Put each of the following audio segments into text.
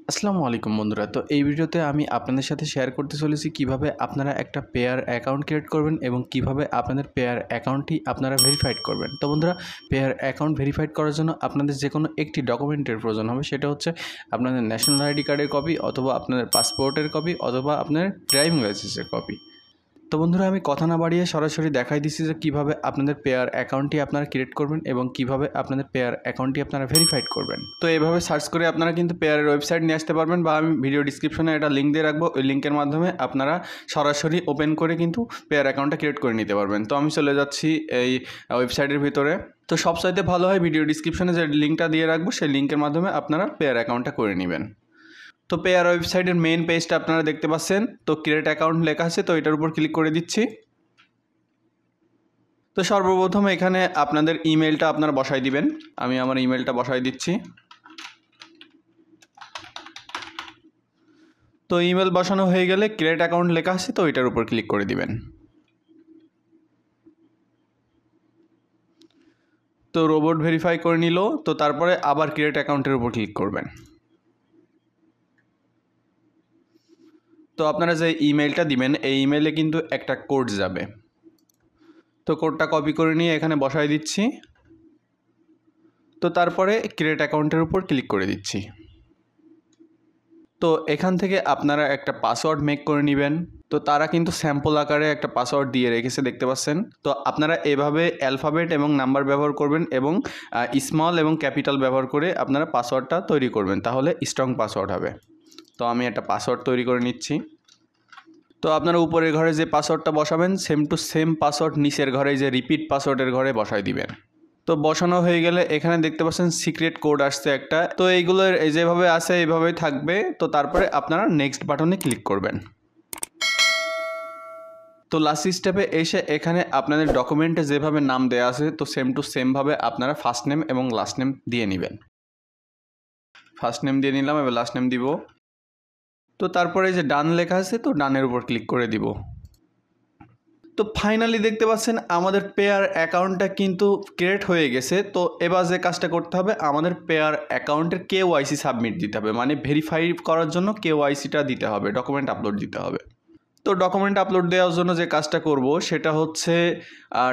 আসসালামু আলাইকুম বন্ধুরা। তো এই ভিডিওতে আমি আপনাদের সাথে শেয়ার করতে চলেছি কিভাবে আপনারা একটা পেয়ার অ্যাকাউন্ট ক্রিয়েট করবেন এবং কিভাবে আপনাদের পেয়ার অ্যাকাউন্টটি আপনারা ভেরিফাইড করবেন। তো বন্ধুরা, পেয়ার অ্যাকাউন্ট ভেরিফাইড করার জন্য আপনাদের যে কোনো একটি ডকুমেন্টের প্রয়োজন হবে, সেটা হচ্ছে আপনাদের ন্যাশনাল আইডি কার্ডের কপি, অথবা আপনাদের পাসপোর্টের কপি, অথবা আপনার ড্রাইভিং লাইসেন্সের কপি। তো বন্ধুরা, আমি কথা না বাড়িয়ে সরাসরি দেখাই দিচ্ছি যে কীভাবে আপনাদের পেয়ার অ্যাকাউন্টটি আপনারা ক্রিয়েট করবেন এবং কিভাবে আপনাদের পেয়ার অ্যাকাউন্টটি আপনারা ভেরিফাইড করবেন। তো এইভাবে সার্চ করে আপনারা কিন্তু পেয়ারের ওয়েবসাইট নিয়ে আসতে পারবেন, বা আমি ভিডিও ডিসক্রিপশনে একটা লিঙ্ক দিয়ে রাখবো। ওই লিঙ্কের মাধ্যমে আপনারা সরাসরি ওপেন করে কিন্তু পেয়ার অ্যাকাউন্টটা ক্রিয়েট করে নিতে পারবেন। তো আমি চলে যাচ্ছি এই ওয়েবসাইটের ভিতরে। তো সবচাইতে ভালো হয় ভিডিও ডিসক্রিপশনে যে লিঙ্কটা দিয়ে রাখবো, সেই লিঙ্কের মাধ্যমে আপনারা পেয়ার অ্যাকাউন্টটা করে নেবেন। তো পেয়ার ওয়েবসাইটের মেইন পেজটা আপনারা দেখতে পাচ্ছেন। তো ক্রিয়েট অ্যাকাউন্ট লেখা আছে, তো এটার উপর ক্লিক করে দিচ্ছি। তো সর্বপ্রথম এখানে আপনাদের ইমেলটা আপনারা বসাই দিবেন। আমি আমার ইমেলটা বসাই দিচ্ছি। তো ইমেল বসানো হয়ে গেলে ক্রিয়েট অ্যাকাউন্ট লেখা আছে, তো এটার উপর ক্লিক করে দিবেন। তো রোবট ভেরিফাই করে নিল। তো তারপরে আবার ক্রিয়েট অ্যাকাউন্টের উপর ক্লিক করবেন। তো আপনারা যে ইমেলটা দিবেন, এই ইমেলে কিন্তু একটা কোড যাবে। তো কোডটা কপি করে নিয়ে এখানে বসাই দিচ্ছি। তো তারপরে ক্রিয়েট অ্যাকাউন্টের উপর ক্লিক করে দিচ্ছি। তো এখান থেকে আপনারা একটা পাসওয়ার্ড মেক করে নেবেন। তো তারা কিন্তু স্যাম্পল আকারে একটা পাসওয়ার্ড দিয়ে রেখেছে, দেখতে পাচ্ছেন। তো আপনারা এভাবে অ্যালফাবেট এবং নাম্বার ব্যবহার করবেন এবং স্মল এবং ক্যাপিটাল ব্যবহার করে আপনারা পাসওয়ার্ডটা তৈরি করবেন, তাহলে স্ট্রং পাসওয়ার্ড হবে। তো আমি একটা পাসওয়ার্ড তৈরি করে নিচ্ছি। তো আপনারা উপরের ঘরে যে পাসওয়ার্ডটা বসাবেন, সেম টু সেম পাসওয়ার্ড নিচের ঘরে যে রিপিট পাসওয়ার্ডের ঘরে বসাই দিবেন। তো বসানো হয়ে গেলে এখানে দেখতে পাচ্ছেন সিক্রেট কোড আসছে একটা। তো এইগুলোর যেভাবে আছে এইভাবেই থাকবে। তো তারপরে আপনারা নেক্সট বাটনে ক্লিক করবেন। তো লাস্ট স্টেপে এসে এখানে আপনাদের ডকুমেন্টে যেভাবে নাম দেওয়া আছে, তো সেম টু সেমভাবে আপনারা ফার্স্ট নেম এবং লাস্ট নেম দিয়ে নেবেন। ফার্স্ট নেম দিয়ে নিলাম, এবার লাস্ট নেম দিব। তো তারপরে যে ডান লেখা আছে, তো ডানের উপর ক্লিক করে দিব। তো ফাইনালি দেখতে পাচ্ছেন আমাদের পেয়ার অ্যাকাউন্টটা কিন্তু ক্রিয়েট হয়ে গেছে। তো এবার যে কাজটা করতে হবে, আমাদের পেয়ার অ্যাকাউন্টের KYC সাবমিট দিতে হবে, মানে ভেরিফাই করার জন্য KYCটা দিতে হবে, ডকুমেন্ট আপলোড দিতে হবে। তো ডকুমেন্ট আপলোড দেওয়ার জন্য যে কাজটা করব, সেটা হচ্ছে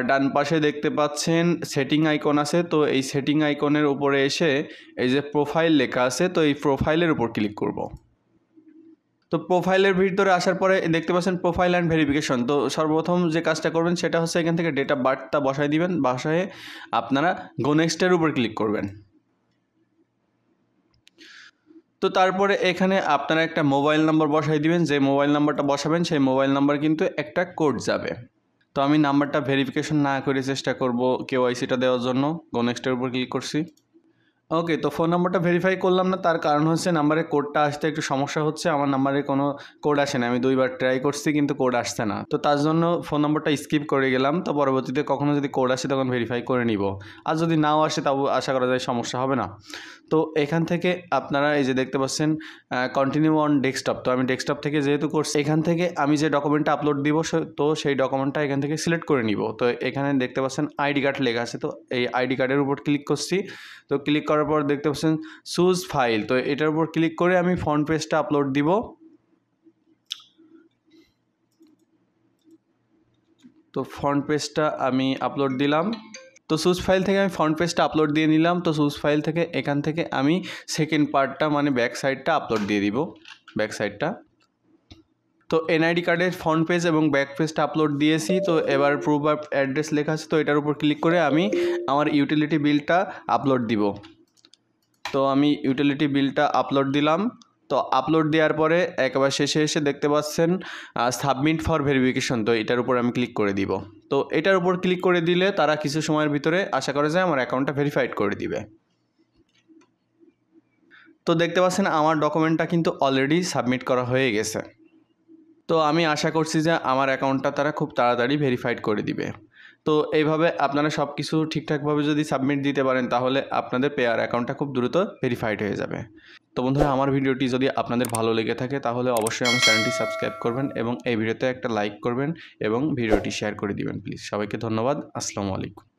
ডান পাশে দেখতে পাচ্ছেন সেটিং আইকন আছে। তো এই সেটিং আইকনের উপরে এসে এই যে প্রোফাইল লেখা আছে, তো এই প্রোফাইলের উপর ক্লিক করব। তো প্রোফাইলের ভিতরে আসার পরে দেখতে পাচ্ছেন প্রোফাইল অ্যান্ড ভেরিফিকেশন। তো সর্বপ্রথম যে কাজটা করবেন সেটা হচ্ছে এখান থেকে ডেট অফ বার্থটা বসাই দিবেন। বসায়ে আপনারা গো নেক্সটের উপর ক্লিক করবেন। তো তারপরে এখানে আপনারা একটা মোবাইল নাম্বার বসাই দিবেন। যে মোবাইল নাম্বারটা বসাবেন সেই মোবাইল নাম্বার কিন্তু একটা কোড যাবে। তো আমি নাম্বারটা ভেরিফিকেশন না করে চেষ্টা করব KYCটা দেওয়ার জন্য। গো নেক্সটের উপর ক্লিক করছি। ওকে, তো ফোন নাম্বারটা ভেরিফাই করলাম না, তার কারণ হচ্ছে নাম্বারে কোডটা আসতে একটু সমস্যা হচ্ছে। আমার নাম্বারে কোনো কোড আসে না, আমি 2বার ট্রাই করছি কিন্তু কোড আসছে না। তো তার জন্য ফোন নাম্বারটা স্কিপ করে গেলাম। তো পরবর্তীতে কখনো যদি কোড আসে তখন ভেরিফাই করে নিব, আর যদি নাও আসে তাও আশা করা যায় সমস্যা হবে না। তো এখান থেকে আপনারা এই যে দেখতে পাচ্ছেন কন্টিনিউ অন ডেস্কটপ। তো আমি ডেস্কটপ থেকে যেহেতু করছি, এখান থেকে আমি যে ডকুমেন্টটা আপলোড দিব, তো সেই ডকুমেন্টটা এখান থেকে সিলেক্ট করে নিব। তো এখানে দেখতে পাচ্ছেন আইডি কার্ড লেখা আছে, তো এই আইডি কার্ডের উপর ক্লিক করছি। তো ক্লিক করার পর দেখতে পাচ্ছেন চুজ ফাইল। তো এটার উপর ক্লিক করে আমি ফ্রন্ট পেজটা আপলোড দিব। তো ফ্রন্ট পেজটা আমি আপলোড দিলাম। তো চুজ ফাইল থেকে আমি ফ্রন্ট পেজটা আপলোড দিয়ে নিলাম। তো চুজ ফাইল থেকে এখান থেকে আমি সেকেন্ড পার্টটা মানে ব্যাক সাইডটা আপলোড দিয়ে দিব, ব্যাক সাইডটা। তো NID কার্ডের ফ্রন্ট পেজ এবং ব্যাক পেজটা আপলোড দিয়েছি। তো এবার প্রুফ অফ অ্যাড্রেস লেখা আছে, তো এটার উপর ক্লিক করে আমি আমার ইউটিলিটি বিলটা আপলোড দিব। তো আমি ইউটিলিটি বিলটা আপলোড দিলাম। তো আপলোড দেওয়ার পরে একেবারে শেষে এসে দেখতে পাচ্ছেন সাবমিট ফর ভেরিফিকেশন। তো এটার উপর আমি ক্লিক করে দিব। তো এটার উপর ক্লিক করে দিলে তারা কিছু সময়ের ভিতরে আশা করা যায় আমার অ্যাকাউন্টটা ভেরিফাইড করে দিবে। তো দেখতে পাচ্ছেন আমার ডকুমেন্টটা কিন্তু অলরেডি সাবমিট করা হয়ে গেছে। তো আমি আশা করছি যে আমার অ্যাকাউন্টটা তারা খুব তাড়াতাড়ি ভেরিফাইড করে দিবে। তো এইভাবে আপনারা সব কিছু ঠিকঠাকভাবে যদি সাবমিট দিতে পারেন, তাহলে আপনাদের পেয়ার অ্যাকাউন্টটা খুব দ্রুত ভেরিফাইড হয়ে যাবে। তো বন্ধুরা, আমার ভিডিওটি যদি আপনাদের ভালো লেগে থাকে তাহলে অবশ্যই আমার চ্যানেলটি সাবস্ক্রাইব করবেন এবং এই ভিডিওতে একটা লাইক করবেন এবং ভিডিওটি শেয়ার করে দিবেন প্লিজ। সবাইকে ধন্যবাদ। আসসালামু আলাইকুম।